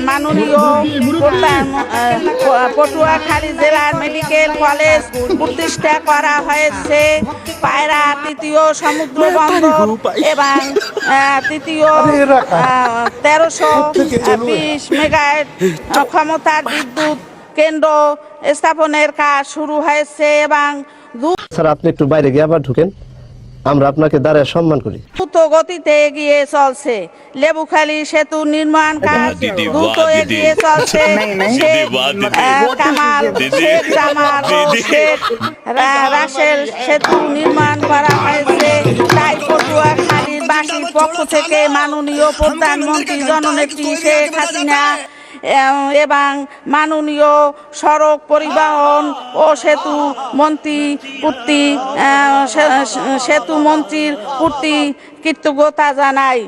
মাননীয় পটুয়াখালী জেলার medical college প্রতিষ্ঠা করা হয়েছে। পায়রা তৃতীয় সমুদ্র বন্দর এবং তৃতীয় 1320 মেগাওয়াট ক্ষমতার বিদ্যুৎ কেন্দ্র স্থাপনের কাজ শুরু হয়েছে এবং স্যার আপনি একটু বাইরে গিয়ে আবার ঢুকেন, আমরা আপনাকে দাঁড়ায় সম্মান করি। দ্রুত গতিতে এগিয়ে চলছে। লেবুখালী সেতু নির্মাণ কাজ দ্রুত এগিয়ে চলছে। শেখ কামাল, শেখ জামাল ও শেখ রাসেল সেতু নির্মাণ করা হয়েছে। তাই পটুয়াখালীর বাসীর পক্ষ থেকে মাননীয় প্রধানমন্ত্রী জননেত্রী শেখ হাসিনা এবং মাননীয় সড়ক পরিবহন ও সেতু মন্ত্রীর প্রতি কৃতজ্ঞতা জানাই।